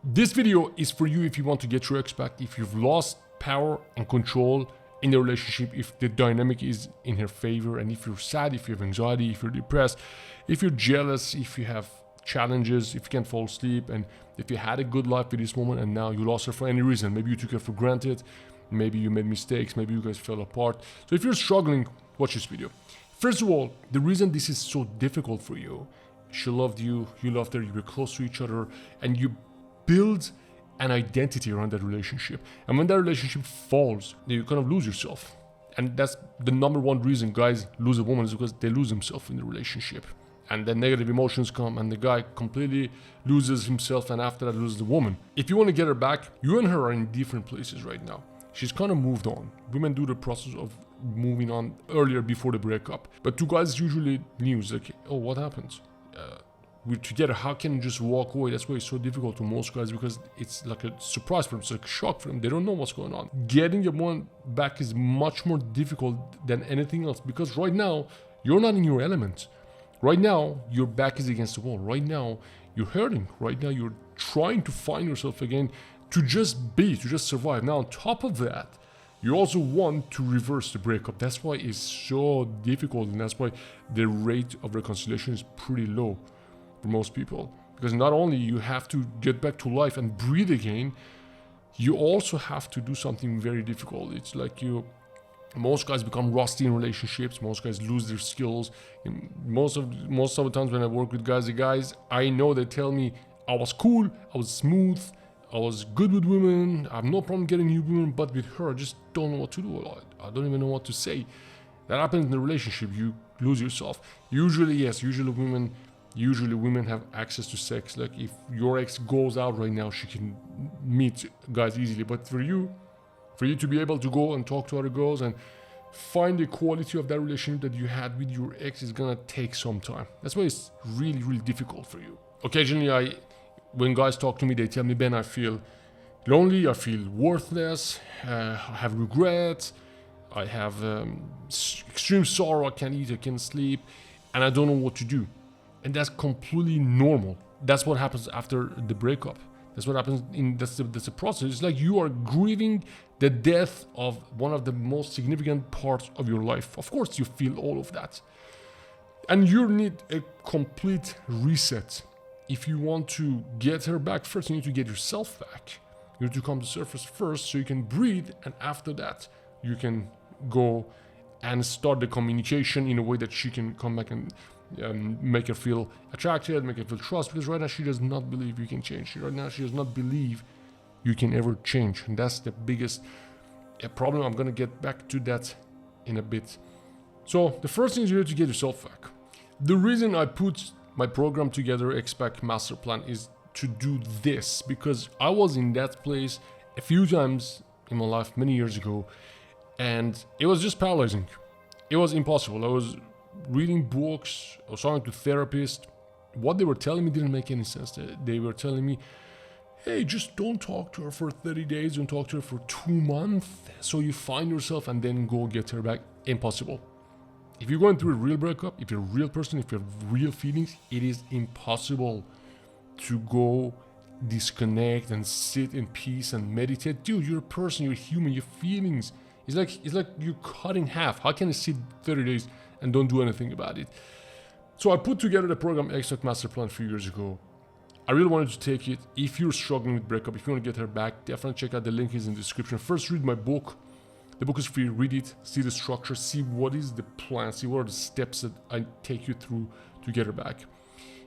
This video is for you if you want to get your ex back, if you've lost power and control in the relationship, if the dynamic is in her favor, and if you're sad, if you have anxiety, if you're depressed, if you're jealous, if you have challenges, if you can't fall asleep, and if you had a good life at this moment and now you lost her for any reason. Maybe you took her for granted, maybe you made mistakes, maybe you guys fell apart. So if you're struggling, watch this video. First of all, the reason this is so difficult for you, she loved you, you loved her, you were close to each other, and you build an identity around that relationship. And when that relationship falls, you kind of lose yourself. And that's the number one reason guys lose a woman, is because they lose themselves in the relationship. And then negative emotions come and the guy completely loses himself, and after that loses the woman. If you want to get her back, you and her are in different places right now. She's kind of moved on. Women do the process of moving on earlier before the breakup. But to guys usually news like, oh, what happened? We're together, how can you just walk away? That's why it's so difficult to most guys, because it's like a surprise for them, it's like a shock for them. They don't know what's going on. Getting your one back is much more difficult than anything else, because right now, you're not in your element. Right now, your back is against the wall. Right now, you're hurting. Right now, you're trying to find yourself again, to just be, to just survive. Now, on top of that, you also want to reverse the breakup. That's why it's so difficult, and that's why the rate of reconciliation is pretty low for most people. Because not only you have to get back to life and breathe again, you also have to do something very difficult. It's like most guys become rusty in relationships. Most guys lose their skills. And most of the times when I work with guys, the guys I know, they tell me I was cool, I was smooth, I was good with women, I have no problem getting new women, but with her I just don't know what to do. I don't even know what to say. That happens in the relationship. You lose yourself. Usually women have access to sex. Like if your ex goes out right now, she can meet guys easily. But for you to be able to go and talk to other girls and find the quality of that relationship that you had with your ex is gonna take some time. That's why it's really, really difficult for you. Occasionally, when guys talk to me, they tell me, Ben, I feel lonely, I feel worthless, I have regrets, I have extreme sorrow, I can't eat, I can't sleep, and I don't know what to do. And that's completely normal. That's what happens after the breakup. That's what happens that's the process. It's like you are grieving the death of one of the most significant parts of your life. Of course you feel all of that. And you need a complete reset. If you want to get her back, first you need to get yourself back. You need to come to the surface first so you can breathe, and after that you can go and start the communication in a way that she can come back and make her feel attracted, make her feel trust, because right now she does not believe you can change. Right now she does not believe you can ever change, and that's the biggest problem. I'm gonna get back to that in a bit. So the first thing is you need to get yourself back. The reason I put my program together, Expect Master Plan, is to do this, because I was in that place a few times in my life many years ago, and it was just paralyzing. It was impossible. I was reading books, I was talking to therapists. What they were telling me didn't make any sense. They were telling me, hey, just don't talk to her for 30 days, don't talk to her for 2 months, so you find yourself and then go get her back. Impossible. If you're going through a real breakup, if you're a real person, if you have real feelings, it is impossible to go disconnect and sit in peace and meditate. Dude, you're a person, you're human, your feelings. It's like you're cut in half. How can I sit 30 days and don't do anything about it? So I put together the program Expect Master Plan a few years ago. I really wanted to take it. If you're struggling with breakup, if you want to get her back, definitely check out the link is in the description. First, read my book. The book is free. Read it, see the structure, see what is the plan, see what are the steps that I take you through to get her back.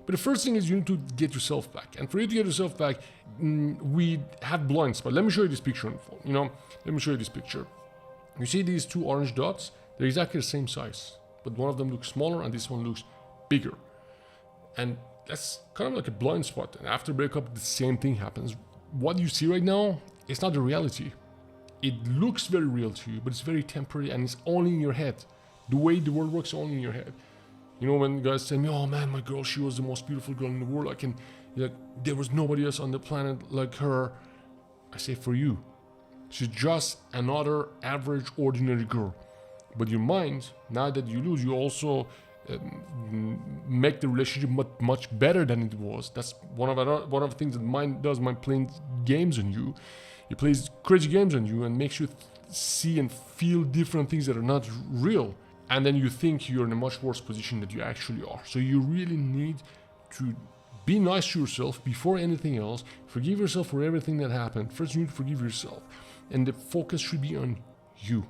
But the first thing is you need to get yourself back. And for you to get yourself back, we have blind spots. Let me show you this picture on the phone. Let me show you this picture. You see these two orange dots? They're exactly the same size, but one of them looks smaller and this one looks bigger. And that's kind of like a blind spot. And after breakup, the same thing happens. What you see right now, it's not the reality. It looks very real to you, but it's very temporary and it's only in your head. The way the world works is only in your head. When guys say me, oh man, my girl, she was the most beautiful girl in the world. There was nobody else on the planet like her. I say, for you, she's just another average, ordinary girl. But your mind, now that you lose, you also make the relationship much better than it was. That's one of the things that mind does. Mind playing games on you. It plays crazy games on you and makes you see and feel different things that are not real. And then you think you're in a much worse position than you actually are. So you really need to be nice to yourself before anything else. Forgive yourself for everything that happened. First, you need to forgive yourself. And the focus should be on you.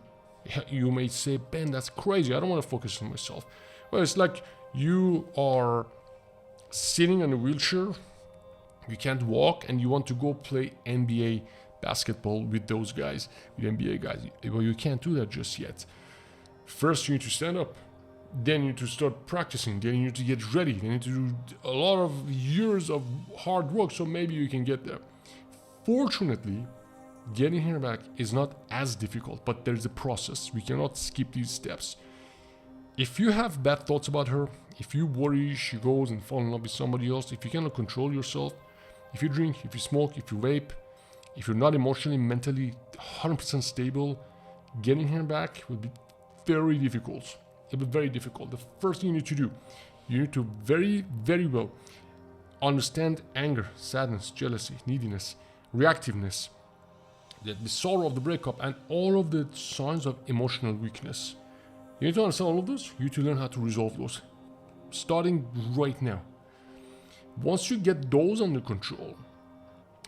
You may say, Ben, that's crazy. I don't want to focus on myself. Well, it's like you are sitting in a wheelchair. You can't walk and you want to go play NBA basketball with those guys, with NBA guys. Well, you can't do that just yet. First, you need to stand up. Then you need to start practicing. Then you need to get ready. Then you need to do a lot of years of hard work, so maybe you can get there. Fortunately, getting her back is not as difficult, but there's a process. We cannot skip these steps. If you have bad thoughts about her, if you worry she goes and fall in love with somebody else, if you cannot control yourself, if you drink, if you smoke, if you vape, if you're not emotionally, mentally 100% stable, getting her back will be very difficult. It'll be very difficult. The first thing you need to do, you need to very, very well understand anger, sadness, jealousy, neediness, reactiveness, the sorrow of the breakup, and all of the signs of emotional weakness. You need to understand all of those. You need to learn how to resolve those, starting right now. Once you get those under control,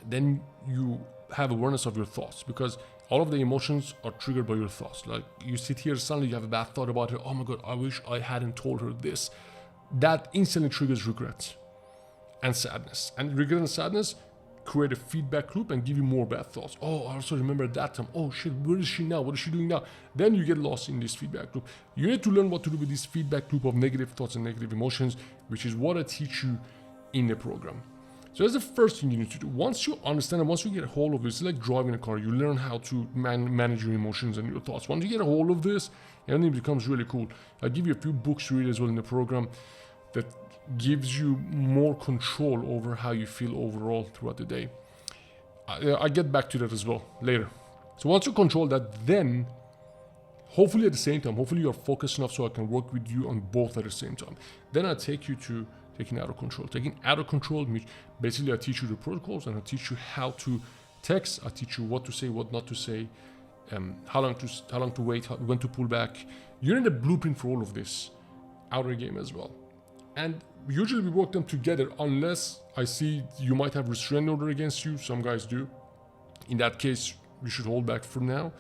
then you have awareness of your thoughts, because all of the emotions are triggered by your thoughts. Like you sit here, suddenly you have a bad thought about her. Oh my God, I wish I hadn't told her this. That instantly triggers regret and sadness. And regret and sadness create a feedback loop and give you more bad thoughts. Oh, I also remember that time. Oh shit, where is she now? What is she doing now? Then you get lost in this feedback loop. You need to learn what to do with this feedback loop of negative thoughts and negative emotions, which is what I teach you in the program. So that's the first thing you need to do. Once you understand and once you get a hold of it, it's like driving a car. You learn how to manage your emotions and your thoughts. Once you get a hold of this, everything becomes really cool. I'll give you a few books to read as well in the program that gives you more control over how you feel overall throughout the day. I get back to that as well later. So once you control that, then hopefully at the same time, hopefully you're focused enough so I can work with you on both at the same time. Then I take you to taking out of control. Taking out of control means basically I teach you the protocols and I teach you how to text. I teach you what to say, what not to say, how long to wait, when to pull back. You're in the blueprint for all of this outer game as well. And usually we work them together unless I see you might have restraining order against you. Some guys do. In that case, you should hold back for now.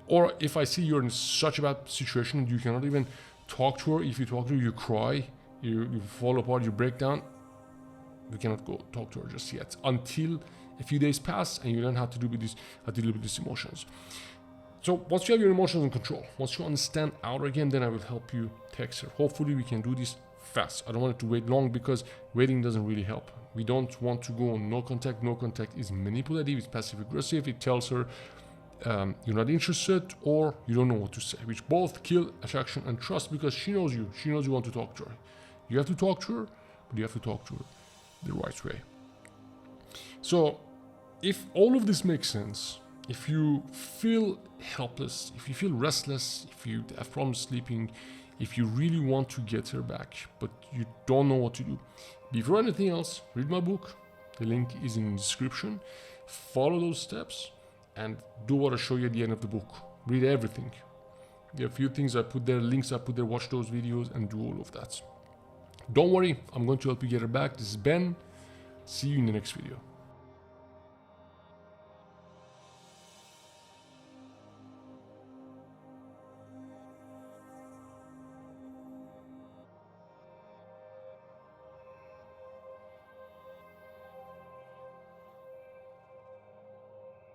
Or if I see you're in such a bad situation and you cannot even talk to her, if you talk to her, you cry, you fall apart, you break down, we cannot go talk to her just yet until a few days pass and you learn how to deal with these emotions. So once you have your emotions in control, once you understand outer game, then I will help you text her. Hopefully we can do this fast. I don't want it to wait long because waiting doesn't really help. We don't want to go on no contact. No contact is manipulative, it's passive aggressive. It tells her you're not interested or you don't know what to say, which both kill attraction and trust because she knows you. She knows you want to talk to her. You have to talk to her, but you have to talk to her the right way. So if all of this makes sense, if you feel helpless, if you feel restless, if you have problems sleeping, if you really want to get her back, but you don't know what to do, before anything else, read my book. The link is in the description. Follow those steps and do what I show you at the end of the book. Read everything. There are a few things I put there, links I put there, watch those videos and do all of that. Don't worry, I'm going to help you get her back. This is Ben. See you in the next video.